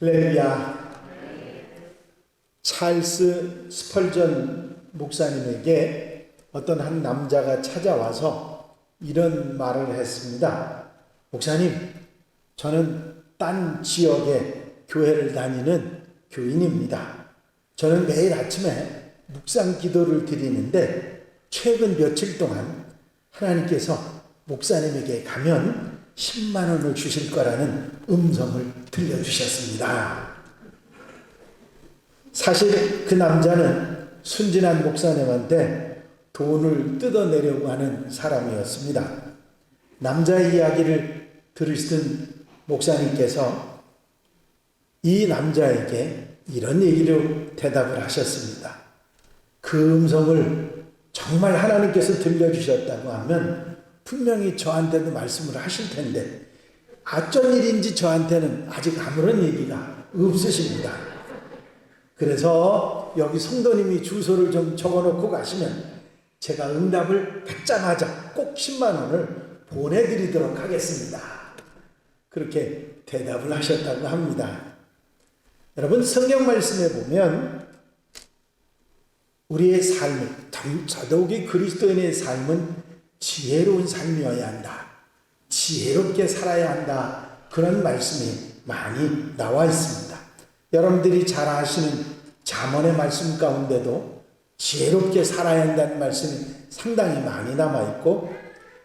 할렐루야. 찰스 스펄전 목사님에게 어떤 한 남자가 찾아와서 이런 말을 했습니다. 목사님, 저는 딴 지역에 교회를 다니는 교인입니다. 저는 매일 아침에 묵상 기도를 드리는데 최근 며칠 동안 하나님께서 목사님에게 가면 10만 원을 주실 거라는 음성을 들려주셨습니다. 사실 그 남자는 순진한 목사님한테 돈을 뜯어내려고 하는 사람이었습니다. 남자의 이야기를 들으시던 목사님께서 이 남자에게 이런 얘기로 대답을 하셨습니다. 그 음성을 정말 하나님께서 들려주셨다고 하면 분명히 저한테도 말씀을 하실 텐데 어쩐 일인지 저한테는 아직 아무런 얘기가 없으십니다. 그래서 여기 성도님이 주소를 좀 적어놓고 가시면 제가 응답을 받자마자 꼭 10만 원을 보내드리도록 하겠습니다. 그렇게 대답을 하셨다고 합니다. 여러분, 성경 말씀에 보면 우리의 삶을, 더더욱이 그리스도인의 삶은 지혜로운 삶이어야 한다. 지혜롭게 살아야 한다. 그런 말씀이 많이 나와 있습니다. 여러분들이 잘 아시는 잠언의 말씀 가운데도 지혜롭게 살아야 한다는 말씀이 상당히 많이 남아 있고,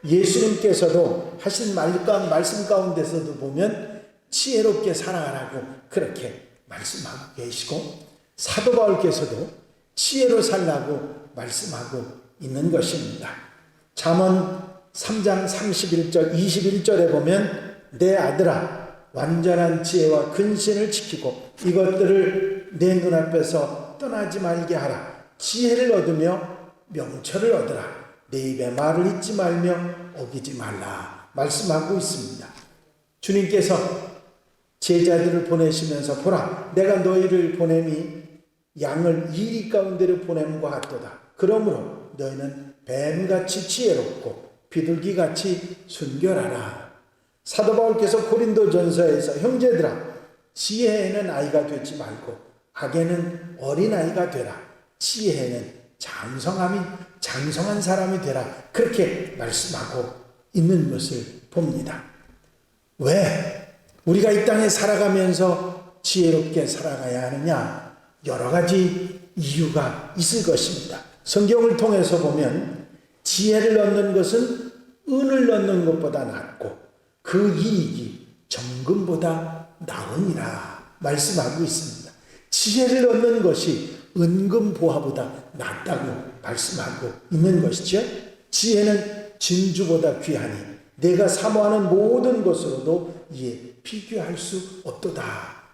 예수님께서도 하신 말씀 가운데서도 보면 지혜롭게 살아가라고 그렇게 말씀하고 계시고, 사도 바울께서도 지혜로 살라고 말씀하고 있는 것입니다. 잠언 3장 31절 21절에 보면 내 아들아 완전한 지혜와 근신을 지키고 이것들을 내 눈앞에서 떠나지 말게 하라. 지혜를 얻으며 명철을 얻으라. 내 입에 말을 잊지 말며 어기지 말라 말씀하고 있습니다. 주님께서 제자들을 보내시면서 보라, 내가 너희를 보냄이 양을 이리 가운데로 보냄과 같도다. 그러므로 너희는 뱀같이 지혜롭고 비둘기같이 순결하라. 사도 바울께서 고린도전서에서 형제들아, 지혜에는 아이가 되지 말고 악에는 어린아이가 되라. 지혜에는 장성한 사람이 되라. 그렇게 말씀하고 있는 것을 봅니다. 왜 우리가 이 땅에 살아가면서 지혜롭게 살아가야 하느냐? 여러 가지 이유가 있을 것입니다. 성경을 통해서 보면 지혜를 얻는 것은 은을 얻는 것보다 낫고 그 이익이 정금보다 나으니라 말씀하고 있습니다. 지혜를 얻는 것이 은금보화보다 낫다고 말씀하고 있는 것이죠. 지혜는 진주보다 귀하니 내가 사모하는 모든 것으로도 이에 비교할 수 없도다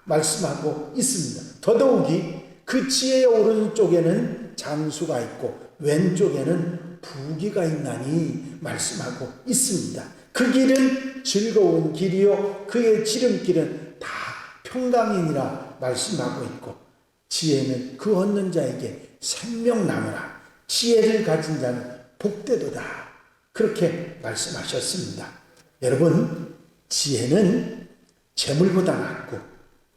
말씀하고 있습니다. 더더욱이 그 지혜의 오른쪽에는 장수가 있고 왼쪽에는 부귀가 있나니 말씀하고 있습니다. 그 길은 즐거운 길이요 그의 지름길은 다 평강이니라 말씀하고 있고, 지혜는 그 얻는 자에게 생명나무라. 지혜를 가진 자는 복되도다. 그렇게 말씀하셨습니다. 여러분, 지혜는 재물보다 낫고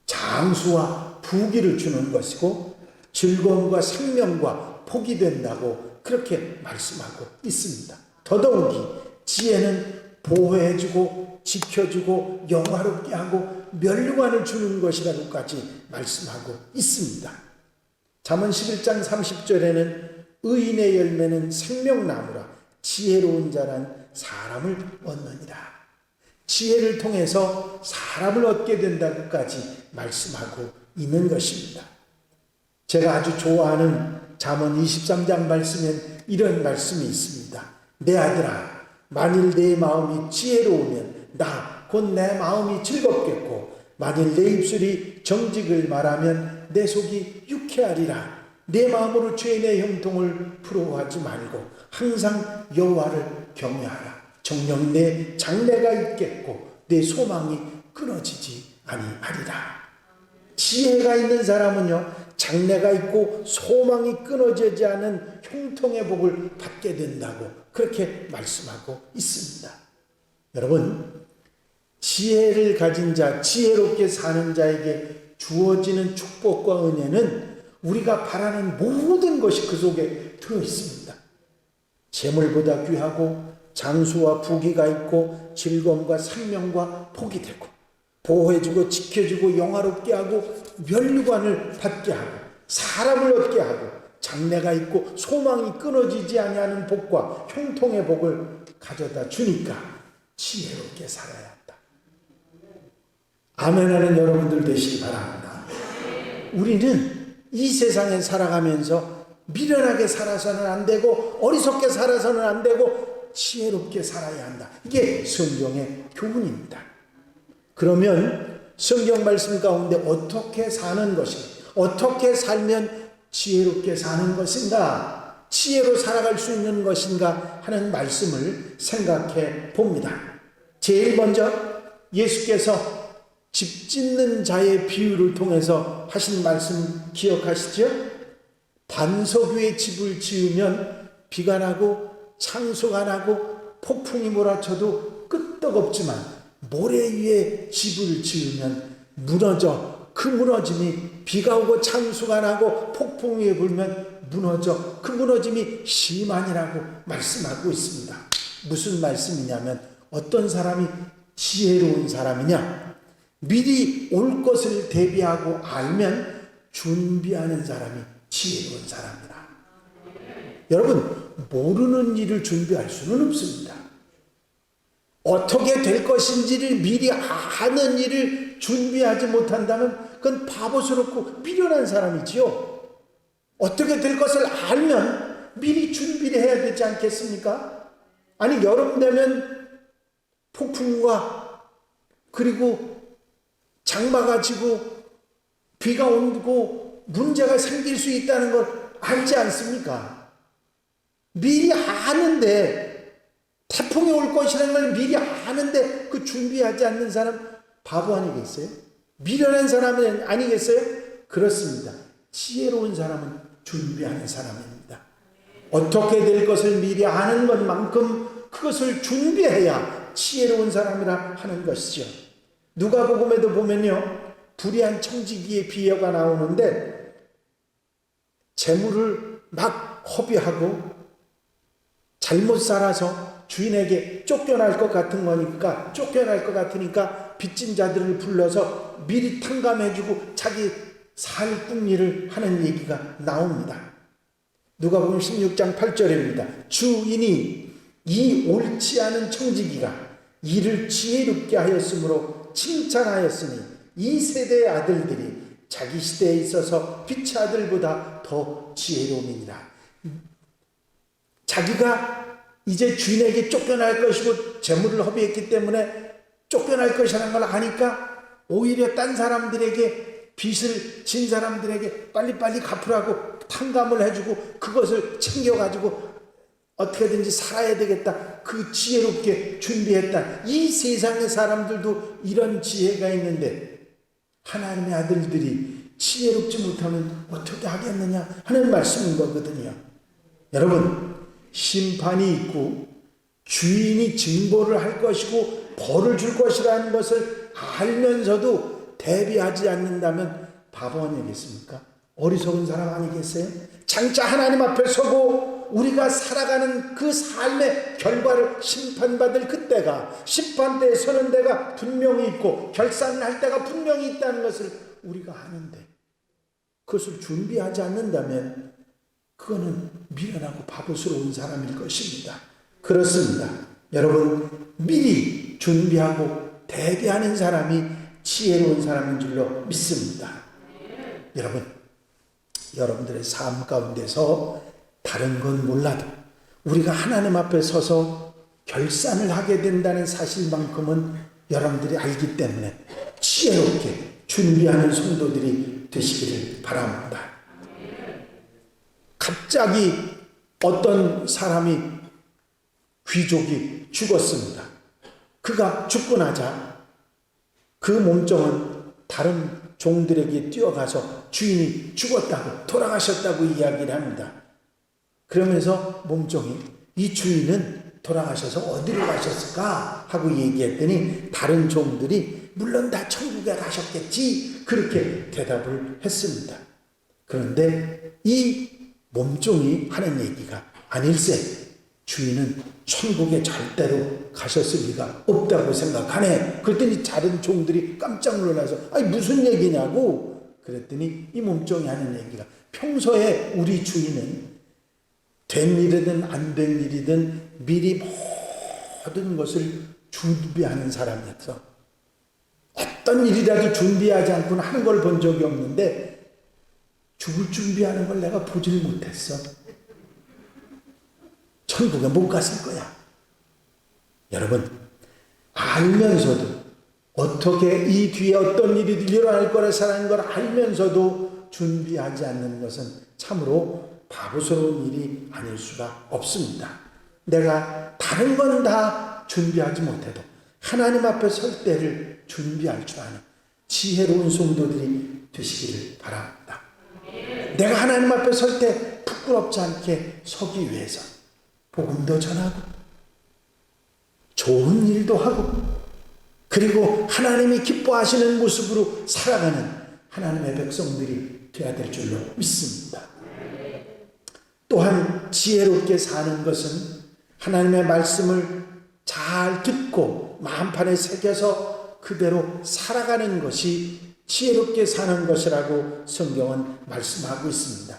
장수와 부귀를 주는 것이고 즐거움과 생명과 복이 된다고 그렇게 말씀하고 있습니다. 더더욱이 지혜는 보호해주고 지켜주고 영화롭게 하고 면류관을 주는 것이라고까지 말씀하고 있습니다. 잠언 11장 30절에는 의인의 열매는 생명나무라. 지혜로운 자란 사람을 얻느니라. 지혜를 통해서 사람을 얻게 된다고까지 말씀하고 있는 것입니다. 제가 아주 좋아하는 잠언 23장 말씀엔 이런 말씀이 있습니다. 내 아들아, 만일 내 마음이 지혜로우면 나 곧 내 마음이 즐겁겠고, 만일 내 입술이 정직을 말하면 내 속이 유쾌하리라. 내 마음으로 죄인의 형통을 부러워하지 말고 항상 여호와를 경외하라. 정녕 내 장래가 있겠고 내 소망이 끊어지지 아니하리라. 지혜가 있는 사람은요, 장래가 있고 소망이 끊어지지 않은 형통의 복을 받게 된다고 그렇게 말씀하고 있습니다. 여러분, 지혜를 가진 자, 지혜롭게 사는 자에게 주어지는 축복과 은혜는 우리가 바라는 모든 것이 그 속에 들어 있습니다. 재물보다 귀하고 장수와 부귀가 있고 즐거움과 생명과 복이 되고 보호해주고 지켜주고 영화롭게 하고 면류관을 받게 하고 사람을 얻게 하고 장래가 있고 소망이 끊어지지 아니하는 복과 형통의 복을 가져다 주니까 지혜롭게 살아야 한다. 아멘하는 여러분들 되시기 바랍니다. 우리는 이 세상에 살아가면서 미련하게 살아서는 안 되고 어리석게 살아서는 안 되고 지혜롭게 살아야 한다. 이게 성경의 교훈입니다. 그러면 성경 말씀 가운데 어떻게 사는 것인가, 어떻게 살면 지혜롭게 사는 것인가, 지혜로 살아갈 수 있는 것인가 하는 말씀을 생각해 봅니다. 제일 먼저 예수께서 집 짓는 자의 비유를 통해서 하신 말씀 기억하시죠? 반석 위에 집을 지으면 비가 나고 창수가 나고 폭풍이 몰아쳐도 끄떡없지만 모래 위에 집을 지으면 무너져 그 무너짐이 비가 오고 창수가 나고 폭풍이 불면 무너져 그 무너짐이 심하니라고 말씀하고 있습니다. 무슨 말씀이냐면 어떤 사람이 지혜로운 사람이냐? 미리 올 것을 대비하고 알면 준비하는 사람이 지혜로운 사람이다. 여러분, 모르는 일을 준비할 수는 없습니다. 어떻게 될 것인지를 미리 아는 일을 준비하지 못한다면 그건 바보스럽고 미련한 사람이지요. 어떻게 될 것을 알면 미리 준비를 해야 되지 않겠습니까? 아니, 여름 되면 폭풍과 그리고 장마 가지고 비가 오고 문제가 생길 수 있다는 걸 알지 않습니까? 미리 아는데, 태풍이 올 것이라는 걸 미리 아는데 그 준비하지 않는 사람 바보 아니겠어요? 미련한 사람은 아니겠어요? 그렇습니다. 지혜로운 사람은 준비하는 사람입니다. 어떻게 될 것을 미리 아는 것만큼 그것을 준비해야 지혜로운 사람이라 하는 것이죠. 누가복음에도 보면요, 불의한 청지기의 비유가 나오는데 재물을 막 허비하고 잘못 살아서 주인에게 쫓겨날 것 같으니까 빚진 자들을 불러서 미리 탕감해주고 자기 살 궁리를 하는 얘기가 나옵니다. 누가복음 16장 8절입니다. 주인이 이 옳지 않은 청지기가 이를 지혜롭게 하였으므로 칭찬하였으니 이 세대의 아들들이 자기 시대에 있어서 빛의 아들보다 더 지혜로움이니라. 자기가 이제 주인에게 쫓겨날 것이고 재물을 허비했기 때문에 쫓겨날 것이라는 걸 아니까 오히려 딴 사람들에게, 빚을 진 사람들에게 빨리빨리 갚으라고 탕감을 해주고 그것을 챙겨가지고 어떻게든지 살아야 되겠다, 그 지혜롭게 준비했다. 이 세상의 사람들도 이런 지혜가 있는데 하나님의 아들들이 지혜롭지 못하면 어떻게 하겠느냐 하는 말씀인 거거든요. 여러분, 심판이 있고 주인이 징벌을 할 것이고 벌을 줄 것이라는 것을 알면서도 대비하지 않는다면 바보 아니겠습니까? 어리석은 사람 아니겠어요? 장차 하나님 앞에 서고 우리가 살아가는 그 삶의 결과를 심판받을 그때가, 심판대에 서는 데가 분명히 있고 결산을 할 때가 분명히 있다는 것을 우리가 아는데 그것을 준비하지 않는다면 그거는 미련하고 바보스러운 사람일 것입니다. 그렇습니다. 여러분, 미리 준비하고 대비하는 사람이 지혜로운 사람인 줄로 믿습니다. 여러분, 여러분들의 삶 가운데서 다른 건 몰라도 우리가 하나님 앞에 서서 결산을 하게 된다는 사실만큼은 여러분들이 알기 때문에 지혜롭게 준비하는 성도들이 되시기를 바랍니다. 갑자기 어떤 사람이, 귀족이 죽었습니다. 그가 죽고 나자 그 몸종은 다른 종들에게 뛰어가서 주인이 죽었다고, 돌아가셨다고 이야기를 합니다. 그러면서 몸종이, 이 주인은 돌아가셔서 어디로 가셨을까 하고 얘기했더니 다른 종들이 물론 다 천국에 가셨겠지 그렇게 대답을 했습니다. 그런데 이 몸종이 하는 얘기가 아닐세, 주인은 천국에 절대로 가셨을 리가 없다고 생각하네. 그랬더니 다른 종들이 깜짝 놀라서 아니 무슨 얘기냐고 그랬더니 이 몸종이 하는 얘기가 평소에 우리 주인은 된 일이든 안 된 일이든 미리 모든 것을 준비하는 사람이었어. 어떤 일이라도 준비하지 않고는 하는 걸 본 적이 없는데 죽을 준비하는 걸 내가 보질 못했어. 천국에 못 갔을 거야. 여러분, 알면서도 어떻게 이 뒤에 어떤 일이 일어날 거라는 걸 알면서도 준비하지 않는 것은 참으로 바보스러운 일이 아닐 수가 없습니다. 내가 다른 건 다 준비하지 못해도 하나님 앞에 설 때를 준비할 줄 아는 지혜로운 성도들이 되시기를 바랍니다. 내가 하나님 앞에 설 때 부끄럽지 않게 서기 위해서 복음도 전하고 좋은 일도 하고 그리고 하나님이 기뻐하시는 모습으로 살아가는 하나님의 백성들이 되어야 될 줄로 믿습니다. 또한 지혜롭게 사는 것은 하나님의 말씀을 잘 듣고 마음판에 새겨서 그대로 살아가는 것이 지혜롭게 사는 것이라고 성경은 말씀하고 있습니다.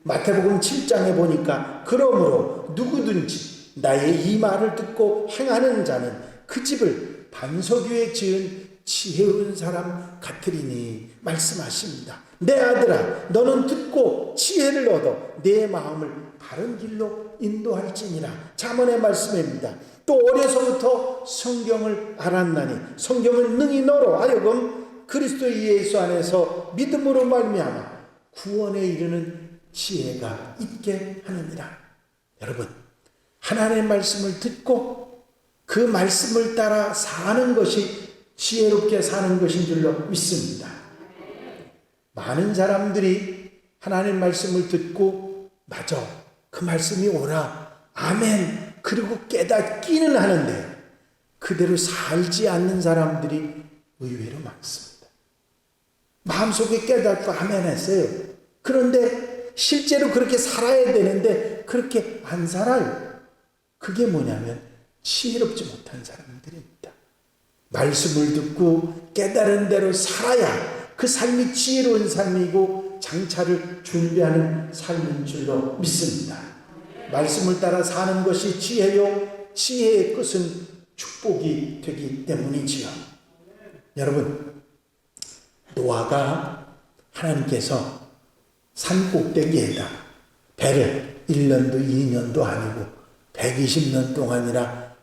마태복음 7장에 보니까 그러므로 누구든지 나의 이 말을 듣고 행하는 자는 그 집을 반석 위에 지은 지혜로운 사람 같으리니 말씀하십니다. 내 아들아 너는 듣고 지혜를 얻어 내 마음을 바른 길로 인도할지니라. 잠언의 말씀입니다. 또 어려서부터 성경을 알았나니 성경을 능히 너로 하여금 그리스도 예수 안에서 믿음으로 말미암아 구원에 이르는 지혜가 있게 하느니라. 여러분, 하나님의 말씀을 듣고 그 말씀을 따라 사는 것이 지혜롭게 사는 것인 줄로 믿습니다. 많은 사람들이 하나님 말씀을 듣고 맞아, 그 말씀이 옳아, 아멘, 그리고 깨닫기는 하는데 그대로 살지 않는 사람들이 의외로 많습니다. 마음속에 깨닫고 아멘 했어요. 그런데 실제로 그렇게 살아야 되는데 그렇게 안 살아요. 그게 뭐냐면 지혜롭지 못한 사람들입니다. 말씀을 듣고 깨달은 대로 살아야 그 삶이 지혜로운 삶이고 장차를 준비하는 삶인 줄로 믿습니다. 말씀을 따라 사는 것이 지혜요, 지혜의 끝은 축복이 되기 때문이지요. 여러분, 노아가 하나님께서 산 꼭대기에다 배를 1년도 2년도 아니고 120년 동안이나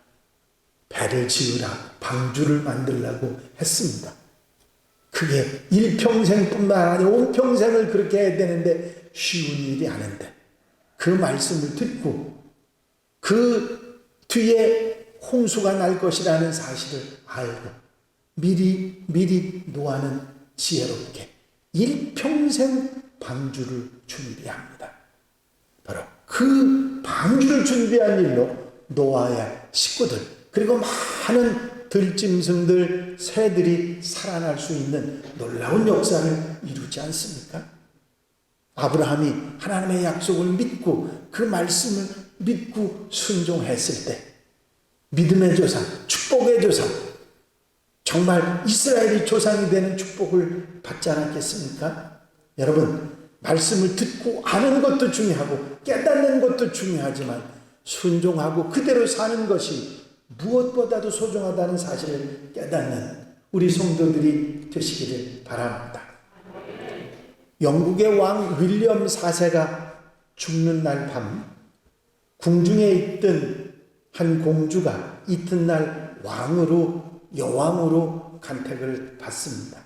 배를 지으라, 방주를 만들라고 했습니다. 그게 일평생뿐만 아니라 온 평생을 그렇게 해야 되는데 쉬운 일이 아닌데 그 말씀을 듣고 그 뒤에 홍수가 날 것이라는 사실을 알고 미리 노아는 지혜롭게 일평생 방주를 준비합니다. 바로 그 방주를 준비한 일로 노아의 식구들 그리고 많은 들짐승들, 새들이 살아날 수 있는 놀라운 역사를 이루지 않습니까? 아브라함이 하나님의 약속을 믿고 그 말씀을 믿고 순종했을 때 믿음의 조상, 축복의 조상, 정말 이스라엘이 조상이 되는 축복을 받지 않았겠습니까? 여러분, 말씀을 듣고 아는 것도 중요하고 깨닫는 것도 중요하지만 순종하고 그대로 사는 것이 무엇보다도 소중하다는 사실을 깨닫는 우리 성도들이 되시기를 바랍니다. 영국의 왕 윌리엄 4세가 죽는 날 밤 궁중에 있던 한 공주가 이튿날 여왕으로 간택을 받습니다.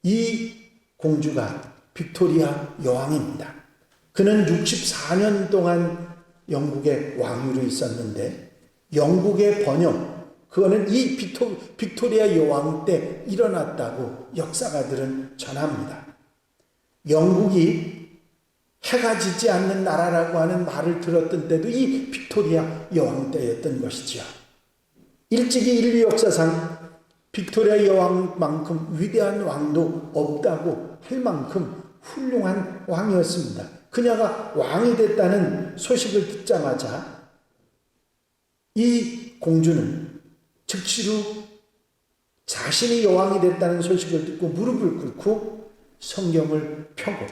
이 공주가 빅토리아 여왕입니다. 그는 64년 동안 영국의 왕위로 있었는데 영국의 번영, 그거는 이 빅토리아 여왕 때 일어났다고 역사가들은 전합니다. 영국이 해가 지지 않는 나라라고 하는 말을 들었던 때도 이 빅토리아 여왕 때였던 것이지요. 일찍이 인류 역사상 빅토리아 여왕만큼 위대한 왕도 없다고 할 만큼 훌륭한 왕이었습니다. 그녀가 왕이 됐다는 소식을 듣자마자 이 공주는 즉시로 자신이 여왕이 됐다는 소식을 듣고 무릎을 꿇고 성경을 펴고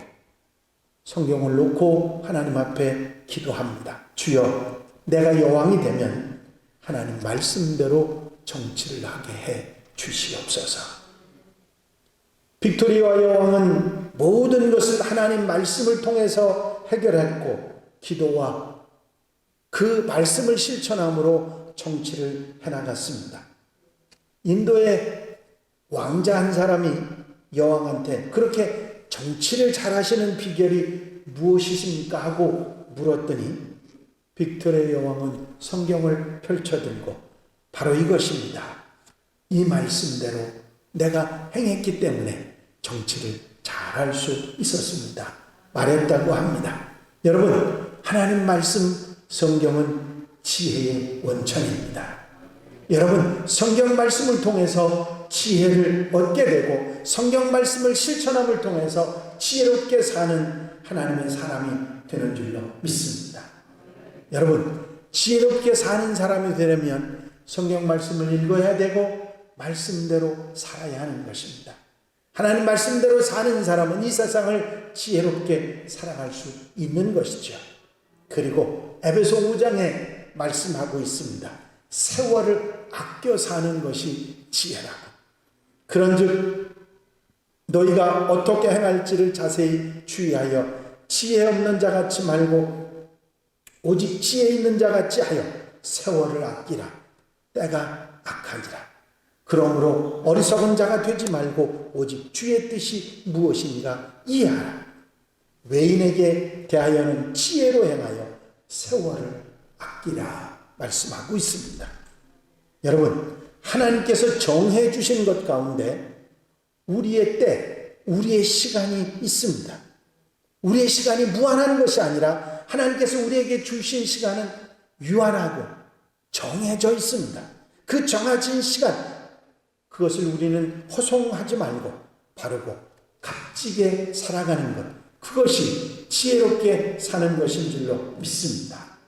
성경을 놓고 하나님 앞에 기도합니다. 주여, 내가 여왕이 되면 하나님 말씀대로 정치를 하게 해 주시옵소서. 빅토리아 여왕은 모든 것을 하나님 말씀을 통해서 해결했고 기도와 그 말씀을 실천함으로 정치를 해나갔습니다. 인도의 왕자 한 사람이 여왕한테 그렇게 정치를 잘하시는 비결이 무엇이십니까? 하고 물었더니 빅토리아 여왕은 성경을 펼쳐들고 바로 이것입니다. 이 말씀대로 내가 행했기 때문에 정치를 잘할 수 있었습니다. 말했다고 합니다. 여러분, 하나님 말씀 성경은 지혜의 원천입니다. 여러분, 성경 말씀을 통해서 지혜를 얻게 되고 성경 말씀을 실천함을 통해서 지혜롭게 사는 하나님의 사람이 되는 줄로 믿습니다. 여러분, 지혜롭게 사는 사람이 되려면 성경 말씀을 읽어야 되고 말씀대로 살아야 하는 것입니다. 하나님 말씀대로 사는 사람은 이 세상을 지혜롭게 살아갈 수 있는 것이죠. 그리고 에베소 5장에 말씀하고 있습니다. 세월을 아껴 사는 것이 지혜라고. 그런즉 너희가 어떻게 행할지를 자세히 주의하여 지혜 없는 자같이 말고 오직 지혜 있는 자같이 하여 세월을 아끼라. 때가 악하니라. 그러므로 어리석은 자가 되지 말고 오직 주의 뜻이 무엇인가 이해하라. 외인에게 대하여는 지혜로 행하여 세월을 아끼라 말씀하고 있습니다. 여러분, 하나님께서 정해 주신 것 가운데 우리의 때, 우리의 시간이 있습니다. 우리의 시간이 무한한 것이 아니라 하나님께서 우리에게 주신 시간은 유한하고 정해져 있습니다. 그 정해진 시간, 그것을 우리는 허송하지 말고 바르고 값지게 살아가는 것, 그것이 지혜롭게 사는 것인 줄로 믿습니다.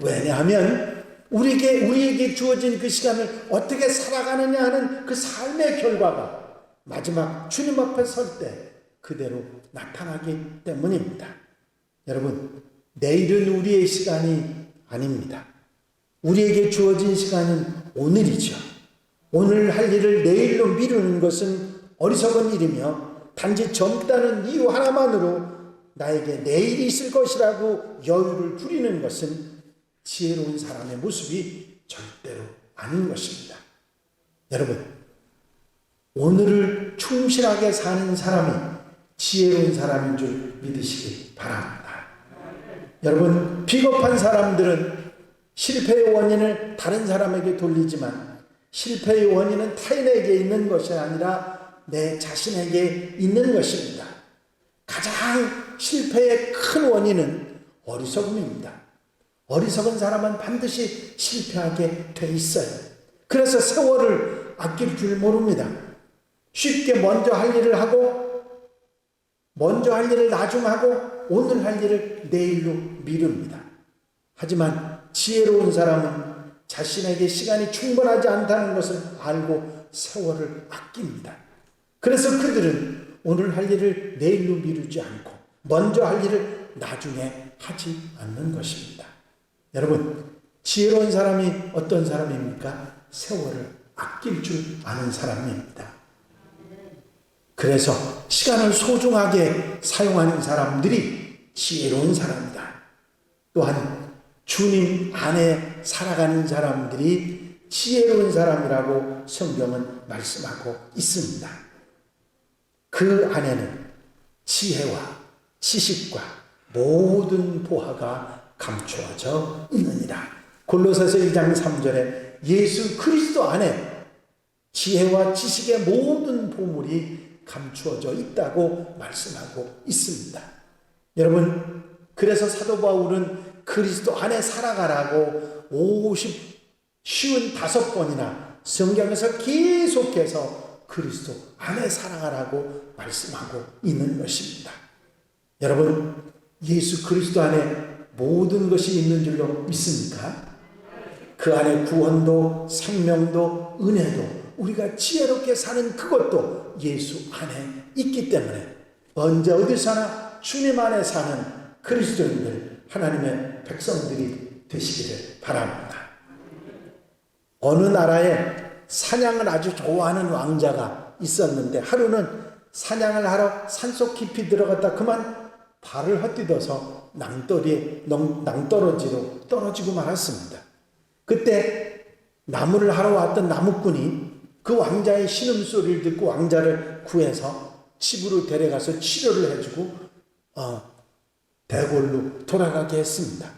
왜냐하면 우리에게 주어진 그 시간을 어떻게 살아가느냐 하는 그 삶의 결과가 마지막 주님 앞에 설 때 그대로 나타나기 때문입니다. 여러분, 내일은 우리의 시간이 아닙니다. 우리에게 주어진 시간은 오늘이죠. 오늘 할 일을 내일로 미루는 것은 어리석은 일이며 단지 젊다는 이유 하나만으로 나에게 내일이 있을 것이라고 여유를 부리는 것은 지혜로운 사람의 모습이 절대로 아닌 것입니다. 여러분, 오늘을 충실하게 사는 사람이 지혜로운 사람인 줄 믿으시기 바랍니다. 여러분, 비겁한 사람들은 실패의 원인을 다른 사람에게 돌리지만 실패의 원인은 타인에게 있는 것이 아니라 내 자신에게 있는 것입니다. 가장 실패의 큰 원인은 어리석음입니다. 어리석은 사람은 반드시 실패하게 돼 있어요. 그래서 세월을 아낄 줄 모릅니다. 쉽게 먼저 할 일을 하고 먼저 할 일을 나중하고 오늘 할 일을 내일로 미룹니다. 하지만 지혜로운 사람은 자신에게 시간이 충분하지 않다는 것을 알고 세월을 아낍니다. 그래서 그들은 오늘 할 일을 내일로 미루지 않고 먼저 할 일을 나중에 하지 않는 것입니다. 여러분, 지혜로운 사람이 어떤 사람입니까? 세월을 아낄 줄 아는 사람입니다. 그래서 시간을 소중하게 사용하는 사람들이 지혜로운 사람이다. 또한 주님 안에 살아가는 사람들이 지혜로운 사람이라고 성경은 말씀하고 있습니다. 그 안에는 지혜와 지식과 모든 보화가 감추어져 있느니라. 골로새서 2장 3절에 예수 그리스도 안에 지혜와 지식의 모든 보물이 감추어져 있다고 말씀하고 있습니다. 여러분, 그래서 사도 바울은 그리스도 안에 살아가라고 55번이나 성경에서 계속해서 그리스도 안에 살아가라고 말씀하고 있는 것입니다. 여러분, 예수 그리스도 안에 모든 것이 있는 줄로 믿습니까? 그 안에 구원도 생명도 은혜도 우리가 지혜롭게 사는 그것도 예수 안에 있기 때문에 언제 어디서나 주님 안에 사는 그리스도인들, 하나님의 백성들이 되시기를 바랍니다. 어느 나라에 사냥을 아주 좋아하는 왕자가 있었는데 하루는 사냥을 하러 산속 깊이 들어갔다 그만 발을 헛디뎌서 낭떠러지로 떨어지고 말았습니다. 그때 나무를 하러 왔던 나무꾼이 그 왕자의 신음소리를 듣고 왕자를 구해서 집으로 데려가서 치료를 해주고 대궐로 돌아가게 했습니다.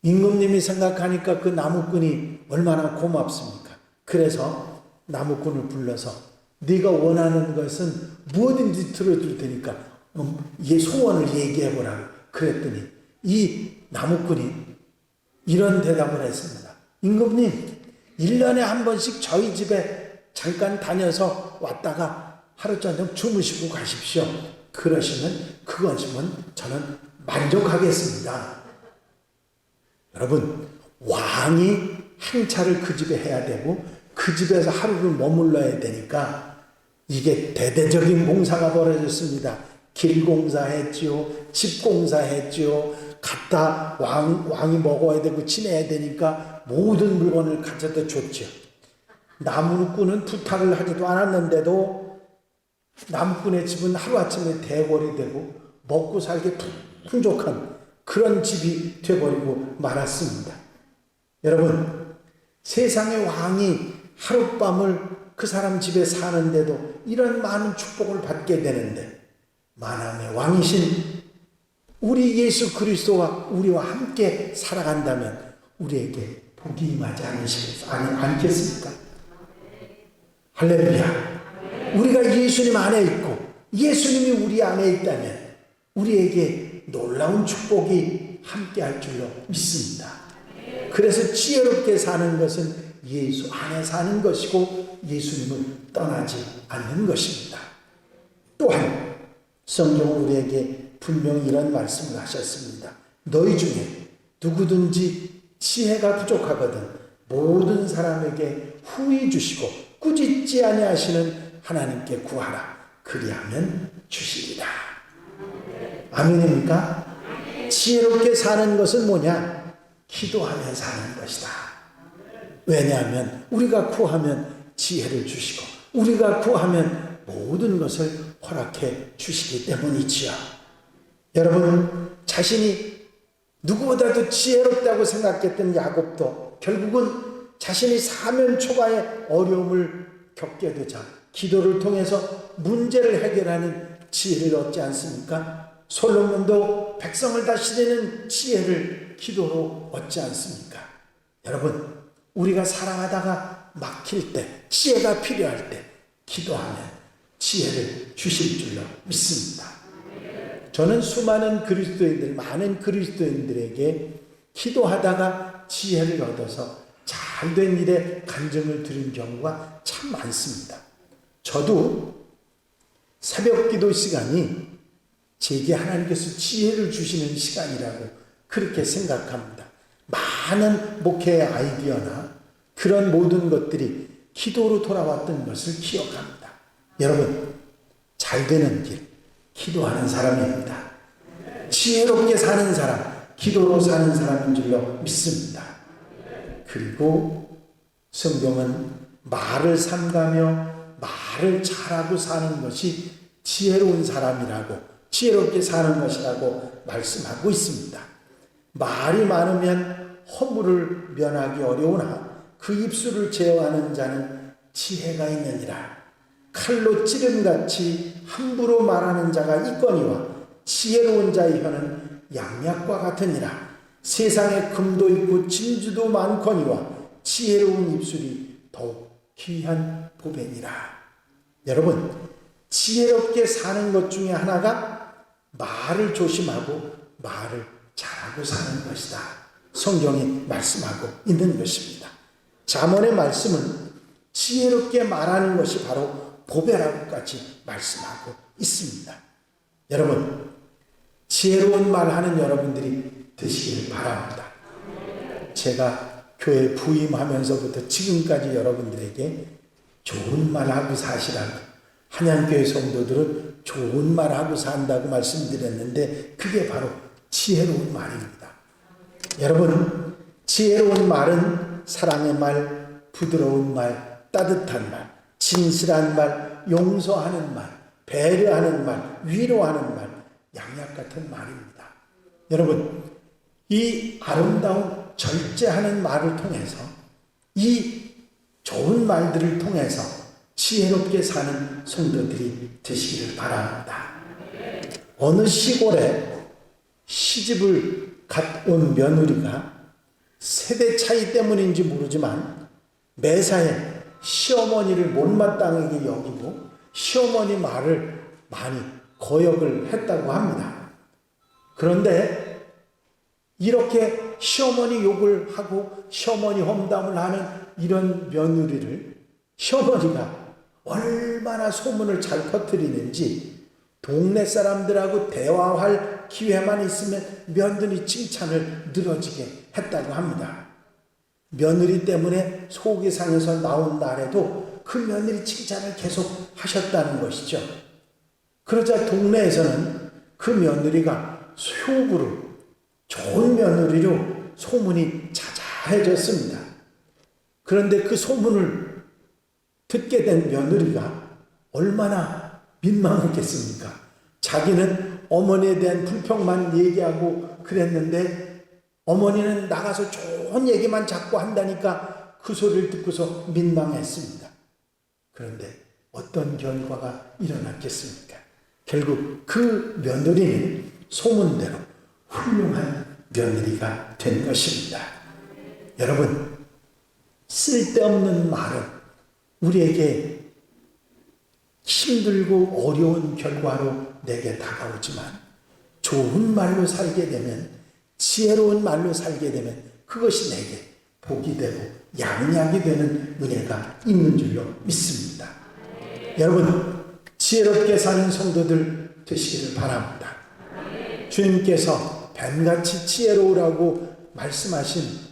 임금님이 생각하니까 그 나무꾼이 얼마나 고맙습니까? 그래서 나무꾼을 불러서 네가 원하는 것은 무엇인지 들어줄 테니까 소원을 얘기해보라 그랬더니 이 나무꾼이 이런 대답을 했습니다. 임금님, 1년에 한 번씩 저희 집에 잠깐 다녀서 왔다가 하루 저녁 주무시고 가십시오. 그러시면 그것이면 저는 만족하겠습니다. 여러분, 왕이 행차를 그 집에 해야 되고 그 집에서 하루를 머물러야 되니까 이게 대대적인 공사가 벌어졌습니다. 길 공사했지요, 집 공사했지요, 갖다 왕이 먹어야 되고 지내야 되니까 모든 물건을 가져다 줬죠. 나무꾼은 부탁을 하지도 않았는데도 나무꾼의 집은 하루아침에 대궐이 되고 먹고 살기 풍족한 그런 집이 되어버리고 말았습니다. 여러분, 세상의 왕이 하룻밤을 그 사람 집에 사는데도 이런 많은 축복을 받게 되는데 만왕의 왕이신 우리 예수 그리스도와 우리와 함께 살아간다면 우리에게 복이 임하지 않겠습니까? 할렐루야. 우리가 예수님 안에 있고 예수님이 우리 안에 있다면 우리에게 놀라운 축복이 함께 할 줄로 믿습니다. 그래서 지혜롭게 사는 것은 예수 안에 사는 것이고 예수님을 떠나지 않는 것입니다. 또한 성경은 우리에게 분명히 이런 말씀을 하셨습니다. 너희 중에 누구든지 지혜가 부족하거든 모든 사람에게 후히 주시고 꾸짖지 아니하시는 하나님께 구하라. 그리하면 주시리라. 아멘입니까? 지혜롭게 사는 것은 뭐냐? 기도하며 사는 것이다. 왜냐하면 우리가 구하면 지혜를 주시고 우리가 구하면 모든 것을 허락해 주시기 때문이지요. 여러분, 자신이 누구보다도 지혜롭다고 생각했던 야곱도 결국은 자신이 사면 초과의 어려움을 겪게 되자 기도를 통해서 문제를 해결하는 지혜를 얻지 않습니까? 솔로몬도 백성을 다스리는 지혜를 기도로 얻지 않습니까? 여러분, 우리가 살아가다가 막힐 때, 지혜가 필요할 때 기도하면 지혜를 주실 줄로 믿습니다. 저는 수많은 그리스도인들, 많은 그리스도인들에게 기도하다가 지혜를 얻어서 잘된 일에 간증을 들은 경우가 참 많습니다. 저도 새벽 기도 시간이 제게 하나님께서 지혜를 주시는 시간이라고 그렇게 생각합니다. 많은 목회의 아이디어나 그런 모든 것들이 기도로 돌아왔던 것을 기억합니다. 여러분, 잘 되는 길, 기도하는 사람입니다. 지혜롭게 사는 사람, 기도로 사는 사람인 줄로 믿습니다. 그리고 성경은 말을 삼가며 말을 잘하고 사는 것이 지혜로운 사람이라고, 지혜롭게 사는 것이라고 말씀하고 있습니다. 말이 많으면 허물을 면하기 어려우나 그 입술을 제어하는 자는 지혜가 있느니라. 칼로 찌름같이 함부로 말하는 자가 있거니와 지혜로운 자의 혀는 양약과 같으니라. 세상에 금도 있고 진주도 많거니와 지혜로운 입술이 더욱 귀한 보배니라. 여러분, 지혜롭게 사는 것 중에 하나가 말을 조심하고 말을 잘하고 사는 것이다. 성경이 말씀하고 있는 것입니다. 잠언의 말씀은 지혜롭게 말하는 것이 바로 보배라고까지 말씀하고 있습니다. 여러분, 지혜로운 말하는 여러분들이 되시기를 바랍니다. 제가 교회 부임하면서부터 지금까지 여러분들에게 좋은 말하고 사시라고, 한양교회 성도들은 좋은 말하고 산다고 말씀드렸는데 그게 바로 지혜로운 말입니다. 여러분, 지혜로운 말은 사랑의 말, 부드러운 말, 따뜻한 말, 진실한 말, 용서하는 말, 배려하는 말, 위로하는 말, 양약 같은 말입니다. 여러분, 이 아름다운 절제하는 말을 통해서, 이 좋은 말들을 통해서 지혜롭게 사는 성도들이 되시기를 바랍니다. 어느 시골에 시집을 갓 온 며느리가 세대 차이 때문인지 모르지만 매사에 시어머니를 못마땅하게 여기고 시어머니 말을 많이 거역을 했다고 합니다. 그런데 이렇게 시어머니 욕을 하고 시어머니 험담을 하는 이런 며느리를 시어머니가 얼마나 소문을 잘 퍼뜨리는지 동네 사람들하고 대화할 기회만 있으면 며느리 칭찬을 늘어지게 했다고 합니다. 며느리 때문에 속이 상해서 나온 날에도 그 며느리 칭찬을 계속 하셨다는 것이죠. 그러자 동네에서는 그 며느리가 효부로, 좋은 며느리로 소문이 자자해졌습니다. 그런데 그 소문을 듣게 된 며느리가 얼마나 민망했겠습니까? 자기는 어머니에 대한 불평만 얘기하고 그랬는데 어머니는 나가서 좋은 얘기만 자꾸 한다니까 그 소리를 듣고서 민망했습니다. 그런데 어떤 결과가 일어났겠습니까? 결국 그 며느리는 소문대로 훌륭한 며느리가 된 것입니다. 여러분, 쓸데없는 말은 우리에게 힘들고 어려운 결과로 내게 다가오지만 좋은 말로 살게 되면, 지혜로운 말로 살게 되면 그것이 내게 복이 되고 양약이 되는 은혜가 있는 줄로 믿습니다. 여러분, 지혜롭게 사는 성도들 되시기를 바랍니다. 주님께서 뱀같이 지혜로우라고 말씀하신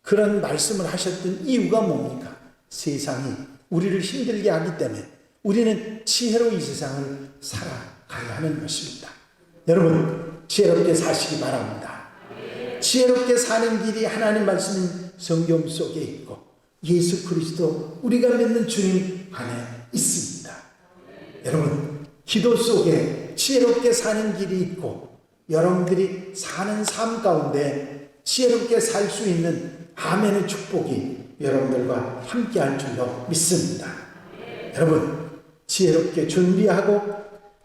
그런 말씀을 하셨던 이유가 뭡니까? 세상이 우리를 힘들게 하기 때문에 우리는 지혜로 이 세상을 살아가야 하는 것입니다. 여러분, 지혜롭게 사시기 바랍니다. 지혜롭게 사는 길이 하나님 말씀인 성경 속에 있고 예수 그리스도, 우리가 믿는 주님 안에 있습니다. 여러분, 기도 속에 지혜롭게 사는 길이 있고 여러분들이 사는 삶 가운데 지혜롭게 살 수 있는 아멘의 축복이 여러분들과 함께할 줄로 믿습니다. 여러분, 지혜롭게 준비하고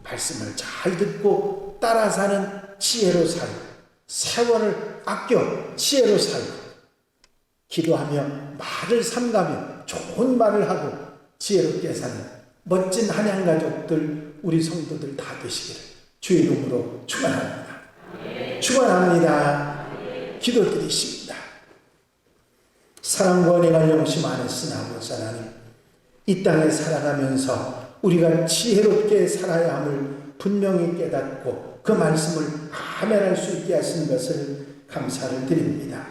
말씀을 잘 듣고 따라 사는 지혜로 살고, 세월을 아껴 지혜로 살고, 기도하며 말을 삼가며 좋은 말을 하고 지혜롭게 사는 멋진 한양 가족들, 우리 성도들 다 되시기를 주의 이름으로 축원합니다. 축원합니다. 기도드리십니다. 사랑과 은혜가 영심 안으신 아버지 하나님, 이 땅에 살아가면서 우리가 지혜롭게 살아야 함을 분명히 깨닫고 그 말씀을 아멘할 수 있게 하신 것을 감사를 드립니다.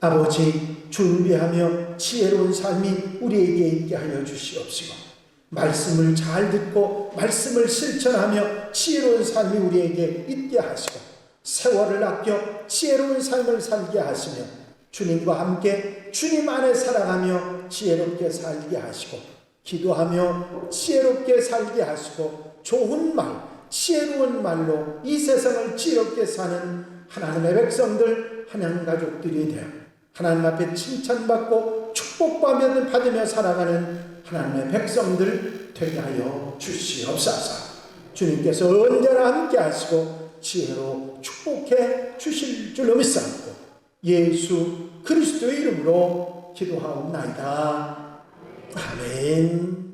아버지, 준비하며 지혜로운 삶이 우리에게 있게 하여 주시옵시고, 말씀을 잘 듣고 말씀을 실천하며 지혜로운 삶이 우리에게 있게 하시고, 세월을 아껴 지혜로운 삶을 살게 하시며 주님과 함께 주님 안에 살아가며 지혜롭게 살게 하시고, 기도하며 지혜롭게 살게 하시고, 좋은 말, 지혜로운 말로 이 세상을 지혜롭게 사는 하나님의 백성들, 한양 가족들이 되어 하나님 앞에 칭찬받고 축복받으며 살아가는 하나님의 백성들 되게 하여 주시옵소서. 주님께서 언제나 함께 하시고 지혜로 축복해 주실 줄로 믿사옵고 예수 그리스도의 이름으로 기도하옵나이다. 아멘.